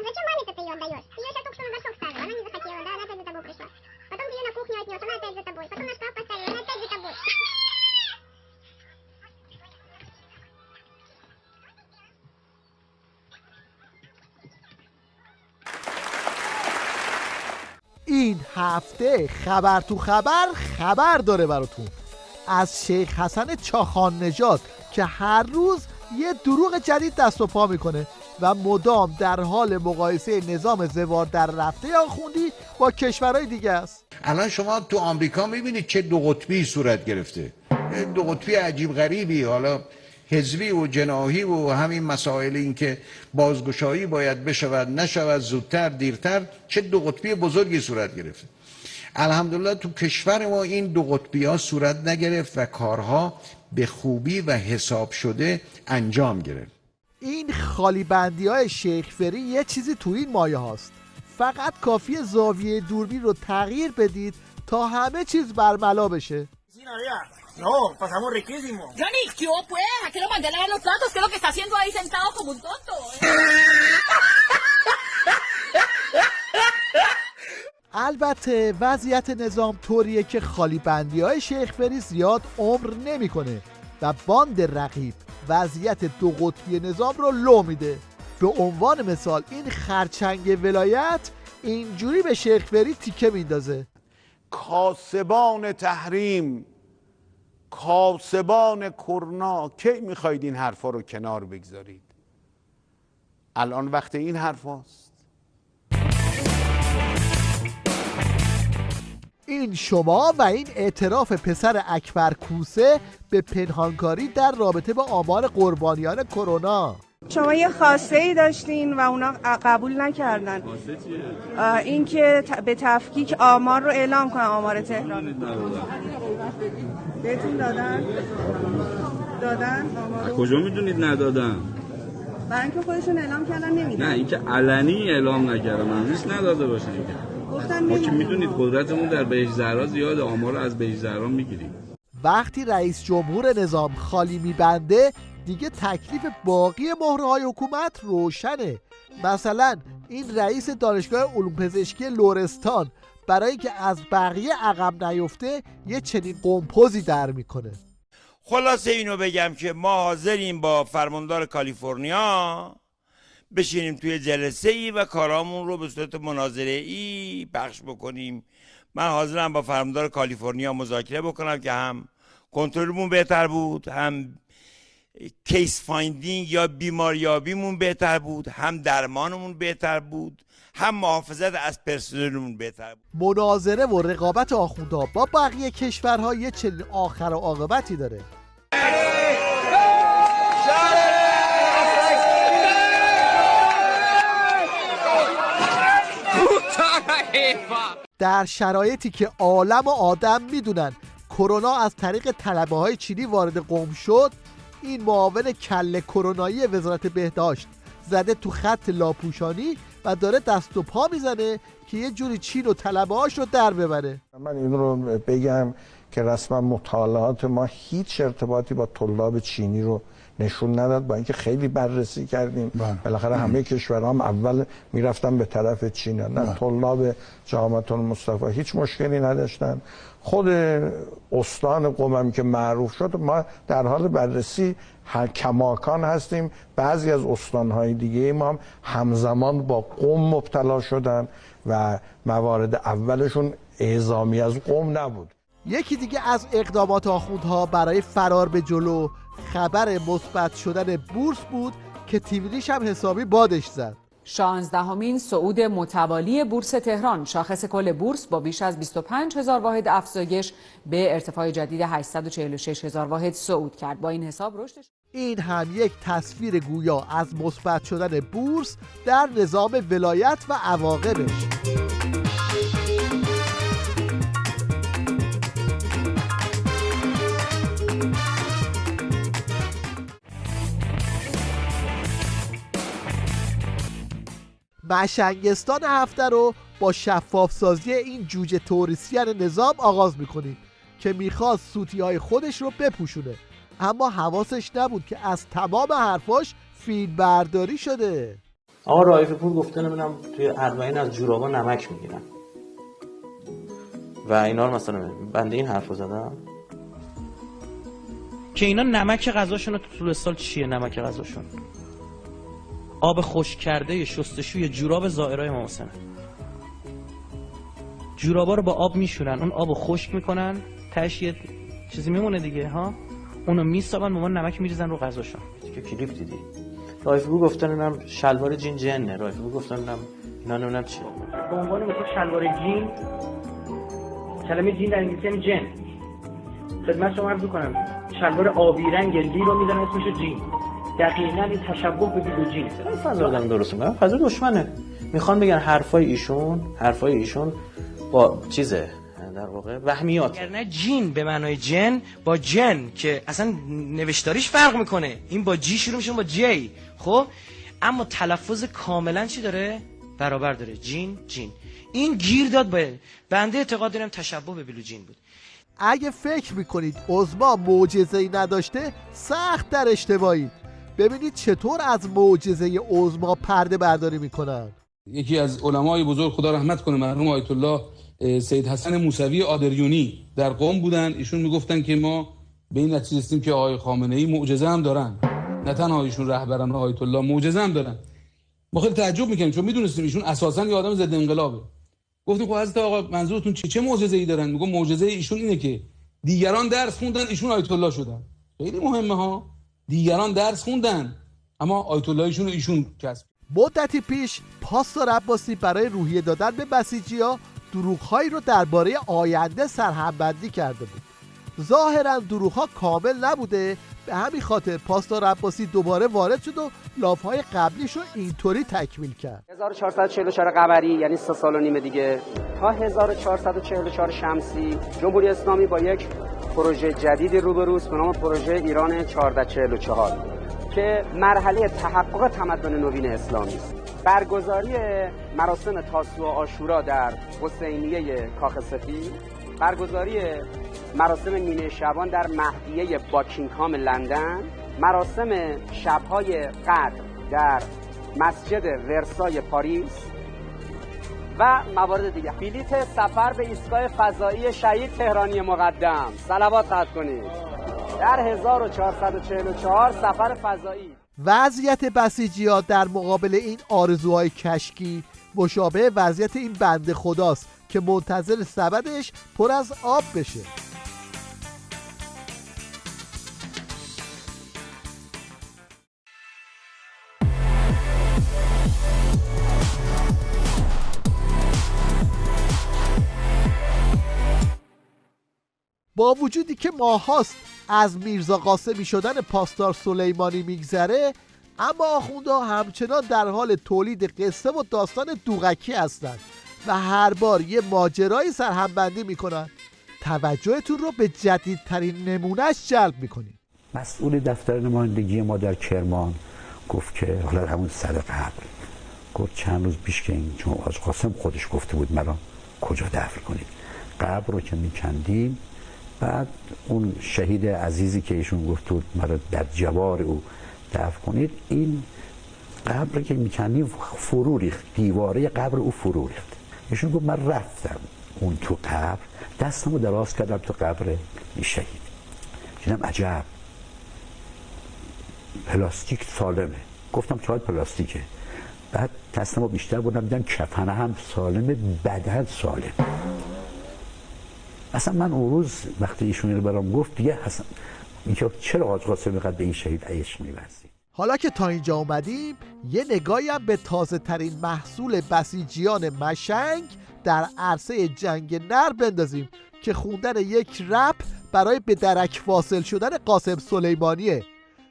Зачем маме ты ее отдаешь? Ее сейчас только что на горшок ставила, она не захотела, да, она опять за тобой пришла. Потом ты ее на кухню отнес, она опять за тобой. Потом на шкаф поставила, она опять за тобой. این هفته خبر تو خبر داره براتون از شیخ حسن چاخان نژاد که هر روز یه دروغ جدید دست و پا میکنه و مدام در حال مقایسه نظام زوار در رفته آخوندی با کشورهای دیگه است. الان شما تو آمریکا میبینید چه دو قطبی صورت گرفته، دو قطبی عجیب غریبی، حالا حزبی و جناحی و همین مسائل این که بازگشایی باید بشود نشود، زودتر دیرتر، چه دو قطبی بزرگی صورت گرفته. الحمدلله تو کشور ما این دو قطبی ها صورت نگرفت و کارها به خوبی و حساب شده انجام گرفت. این خالی بندی های شیخ فری یه چیزی تو این مایه هاست. فقط کافیه زاویه دوربین رو تغییر بدید تا همه چیز برملا بشه. No, pasamos riquísimo. Johnny, ¿qué hubo pues? ¿A qué lo mandé a lavar los platos? ¿Qué es lo que está haciendo ahí sentado como un tonto? البته وضعیت نظام طوریه که خالی بندی های شیخ فری زیاد عمر نمیکنه و باند رقیب وضعیت دو قطبی نظام رو لو میده. به عنوان مثال این خرچنگ ولایت اینجوری به شیخ فری تیکه میندازه. کاسبان تحریم، کاسبان کرونا، کی میخواید این حرفا رو کنار بگذارید؟ الان وقت این حرف هاست. این شما و این اعتراف پسر اکبر کوسه به پنهانکاری در رابطه با آمار قربانیان کرونا. شما یه خواسته ای داشتین و اونا قبول نکردن. این که به تفکیک آمار رو اعلام کنن، آمار تهران. بهتون دادن آمار. کجا میدونید ندادن؟ برای اینکه خودشون اعلام کردن نمیدن. نه اینکه علنی اعلام نکردن معنیش نداده باشن که. ما که میدونید قدرتمون در بهش زهرا زیاد، آمار رو از بهش زهرا میگیریم. وقتی رئیس جمهور نظام خالی میبنده دیگه تکلیف باقی مهره‌های حکومت روشنه. مثلا این رئیس دانشگاه علوم پزشکی لرستان برای اینکه از بقیه عقب نیفته یه چنین قمپوزی در میکنه. خلاصه اینو بگم که ما حاضریم با فرماندار کالیفرنیا بشینیم توی جلسه ای و کارامون رو به صورت مناظره ای پخش بکنیم. من حاضرم با فرماندار کالیفرنیا مذاکره بکنم که هم کنترلمون بهتر بود، هم کیس فایندینگ یا بیماریابیمون بهتر بود، هم درمانمون بهتر بود، هم محافظت از پرسنلمون بهتر بود. مناظره و رقابت آخوندها با بقیه کشورها یه چنین آخر و عاقبتی داره. در شرایطی که عالم و آدم میدونن کرونا از طریق طلبه های چینی وارد قم شد، این معاون کله کرونایی وزارت بهداشت زده تو خط لاپوشانی و داره دست و پا میزنه که یه جوری چین و طلبه هاش رو در ببره. من این رو بگم که رسما مطالعات ما هیچ ارتباطی با طلاب چینی رو نشون نداد، با اینکه خیلی بررسی کردیم. بالاخره همه کشورها هم اول میرفتن به طرف چین. نه، طلاب جامعه المصطفی هیچ مشکلی نداشتن. خود استان قم که معروف شد، ما در حال بررسی کماکان هستیم. بعضی از استانهای دیگه ما هم همزمان با قم مبتلا شدن و موارد اولشون اعزامی از قم نبود. یکی دیگه از اقدامات آخوندها برای فرار به جلو خبر مثبت شدن بورس بود که تیویلیش هم حسابی بادش زد. 16مین صعود متوالی بورس تهران، شاخص کل بورس با بیش از 25,000 واحد افزایش به ارتفاع جدید 846,000 واحد صعود کرد. با این حساب رشدش این هم یک تصویر گویا از مثبت شدن بورس در نظام ولایت و عواقبش. مشنگستان هفته رو با شفاف سازی این جوجه توریستیان نظام آغاز میکنیم که میخواست سوتی‌های خودش رو بپوشونه، اما حواسش نبود که از تمام حرفاش فیلم برداری شده. آقا رائفی پور گفته نمیدونم توی اربعین از جورابا نمک میگیرن و اینا رو مثلا بنده این حرفو زدم که اینا نمک غذاشون تو طول سال چیه؟ نمک غذاشون آب خشک کرده شستشوی جوراب زائرای امام حسین. جورابا رو با آب میشورن، اون آبو خشک میکنن، تهش یه چیزی میمونه دیگه ها، اونو میسابن، با نمک میریزن رو غذاشون. که کلیپ دیدی رائفی پور گفتن نمیدونم شلوار جین جنه، رائفی پور گفتن نمیدونم اینا نمیدونم چیه. به عنوان مثلا شلوار جین، کلمه جین در انگلیسی یعنی جن. خدمت شما عرض می‌کنم شلوار آبی رنگ لی رو میذارن اسمش جین. دقیقاً این تشبه به بیلوجین. این فضا دادن درست میگم. فضا دشمنه. میخوان بگن حرفای ایشون با چیزه در واقع وهمیات. نه جین به معنای جن با جن که اصلا نوشتاریش فرق میکنه. این با جی شروع میشه با جی. خب اما تلفظ کاملا چی داره؟ برابر داره. جین. این گیر داد به بنده اعتقاد دارم تشبه به بیلوجین بود. اگه فکر میکنید عظما معجزه‌ای نداشته سخت در اشتباهید. ببینید چطور از معجزه عظما پرده برداری میکنن. یکی از علمای بزرگ خدا رحمت کنه مرحوم آیت الله سید حسن موسوی آدریونی در قم بودن. ایشون میگفتن که ما به این نتیجه رسیدیم که آقای خامنه‌ای معجزه هم دارن، نه تنها ایشون رهبران آیت الله معجزه هم دارن. ما خیلی تعجب میکنیم چون میدونستیم ایشون اساسا یه آدم ضد انقلابه. گفتیم خب حضرت آقا منظورتون چه معجزه‌ای دارن؟ میگم معجزه ایشون اینه که دیگران درس خوندن ایشون آیت الله شدن. خیلی مهمه ها، دیگران درس خوندن اما آیت اللهشون ایشون کسب. مدتی پیش پاستور عباسی برای روحیه دادن به بسیجی‌ها دروغ‌هایی رو درباره آینده سرهمبندی کرده بود. ظاهراً دروغ‌ها کامل نبوده، به همین خاطر پاستور عباسی دوباره وارد شد و لاف‌های قبلیش رو اینطوری تکمیل کرد. 1444 قمری یعنی 3 سال و نیم دیگه تا 1444 شمسی جمهوری اسلامی با یک پروژه جدیدی روبروست به نام پروژه ایران 1444 که مرحله تحقق تمدن نوین اسلامی است. برگزاری مراسم تاسوعا و عاشورا در حسینیه کاخ سفید، برگزاری مراسم نیمه شعبان در مهدیه باکینگهام لندن، مراسم شب‌های قدر در مسجد ورسای پاریس و موارد دیگه. بلیت سفر به ایستگاه فضایی شهید تهرانی مقدم، صلوات خواهد کنید، در 1444 سفر فضایی. وضعیت بسیجی‌ها در مقابل این آرزوهای کشکی مشابه وضعیت این بنده خداست که منتظر سبدش پر از آب بشه. با وجودی که ماهاست از میرزا قاسمی شدن پاسدار سلیمانی میگذره، اما آخوندها همچنان در حال تولید قصه و داستان دوغکی هستند و هر بار یه ماجرایی سرهمبندی میکنن. توجهتون رو به جدیدترین نمونهش جلب میکنیم. مسئول دفتر نمایندگی ما در کرمان گفت که حالا همون سر قبل گفت چند روز پیش که این چون حاج قاسم خودش گفته بود مرا کجا دفن کنید، قبر رو که میکندیم، بعد اون شهید عزیزی که ایشون گفت بود مرا در جوار او دفن کنید، این قبر که میکندیم فرو ریخت، دیواره قبر او فرو ریخت. ایشون گفت من رفتم اون تو قبر، دستمو دراز کردم تو قبر این شهید، دیدم عجب پلاستیک سالمه، گفتم چای پلاستیکه، بعد دستمو بیشتر بردم دیدم کفنه هم سالمه، بدن سالم. اصلا من اون روز وقتی ایشون رو برام گفت دیگه اصلا میگه چرا حاج قاسم اینقدر به این شهید عشق می‌ورزی. حالا که تا اینجا اومدیم یه نگاهی هم به تازه ترین محصول بسیجیان مشنگ در عرصه جنگ نر بندازیم که خوندن یک رپ برای به درک واصل شدن قاسم سلیمانیه.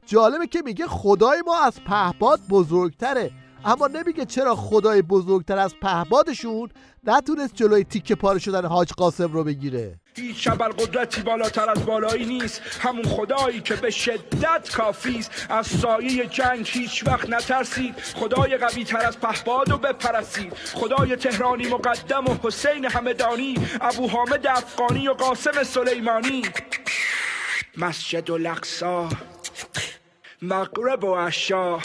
جالبه که میگه خدای ما از پهپاد بزرگتره، اما نمیگه چرا خدای بزرگتر از پهپادشون نتونست جلوی تیکه پاره شدن حاج قاسم رو بگیره. هیچ ابرقدرتی بالاتر از بالایی نیست، همون خدایی که به شدت کافیست، از سایه جنگ هیچ وقت نترسید، خدای قوی تر از پهپاد و بپرستید، خدای تهرانی مقدم و حسین همدانی، ابو حامد افغانی و قاسم سلیمانی. مسجد الاقصی، مغرب و عشا،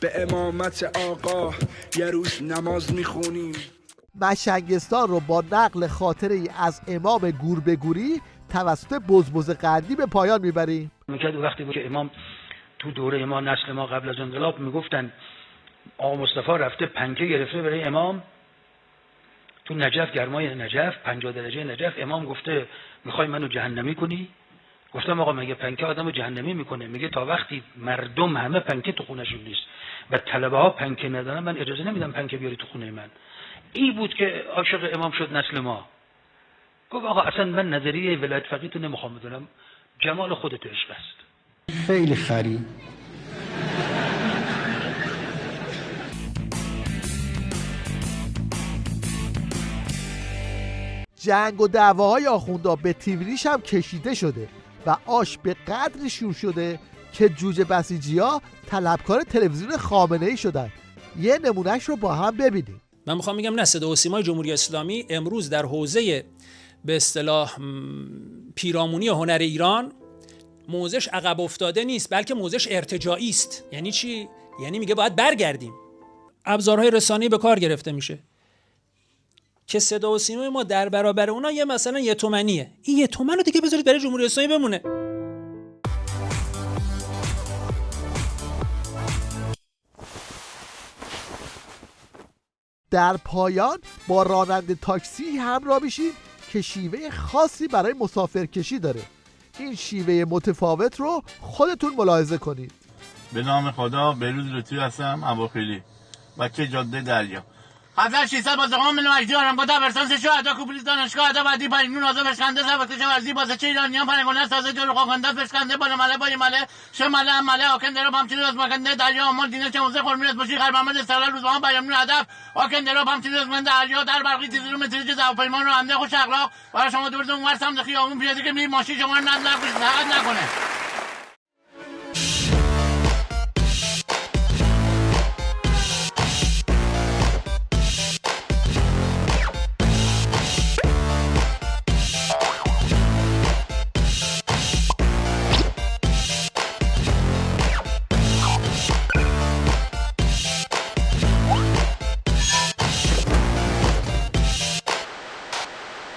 به امامت آقا یه روز نماز میخونیم. مشنگستان رو با نقل خاطره ای از امام گور به گوری توسط بزبز قندی به پایان میبریم. میگه وقتی بود که امام تو دوره ما، نسل ما قبل از انقلاب، میگفتن آقا مصطفی رفته پنکه گرفته برای امام تو نجف، گرمای نجف 50 درجه نجف، امام گفته میخوای منو جهنمی کنی؟ گفتم آقا مگه پنکه آدمو جهنمی میکنه؟ میگه تا وقتی مردم همه پنکه تو خونه‌شون نیست و طلبه ها پنکه ندارن، من اجازه نمیدم پنکه بیاری تو خونه من. این بود که عاشق امام شد نسل ما. گفت آقا اصلا من نظریه ولایت فقیه تو نمیخوام بدونم، جمال خودت عشق است. خیلی خری. جنگ و دعواهای آخوندا به تیوریش هم کشیده شده و آش به قدری شور شده که جوجه بسیجی‌ها طلبکار تلویزیون خامنه‌ای شدن. یه نمونهش رو با هم ببینیم. من میخوام بگم نه، صدا و سیمای جمهوری اسلامی امروز در حوزه به اصطلاح پیرامونی هنر ایران موضعش عقب افتاده نیست، بلکه موضعش ارتجاعی است. یعنی چی؟ یعنی میگه باید برگردیم. ابزارهای رسانه‌ای به کار گرفته میشه که صدا و سیمای ما در برابر اونا یه مثلا 1 تومنیه. این 1 تومن رو دیگه بذارید برای جمهوری اسلامی بمونه. در پایان با راننده تاکسی همراه بشیم که شیوه خاصی برای مسافرکشی داره. این شیوه متفاوت رو خودتون ملاحظه کنید. به نام خدا، بهروز لطفی هستم، ابوخیلی، بچه جاده دریا. 7600 بازقام من مجدی آرامگاه برسانس شهدا کوپلیس دانشگاه ادا بعدی پرینون آزا بشکنده سبکتش ورزی بازچه ایرانیان پرنگونه سازه جلو خواکنده بشکنده بالا مله بای مله شمله هم مله آکنده رو همچنین از مکنده دریا آمال دینه چه موزه خورمی از باشی خیر محمد استقلال روزبان بیامنون هدف آکنده رو همچنین از من دریا در برقی تیزی رو متریج زواپیمان رو همده خوش اخلاق برای شما دورتون ورسم دخی آمون پیاده که می ماشین شما رو ند نکنه.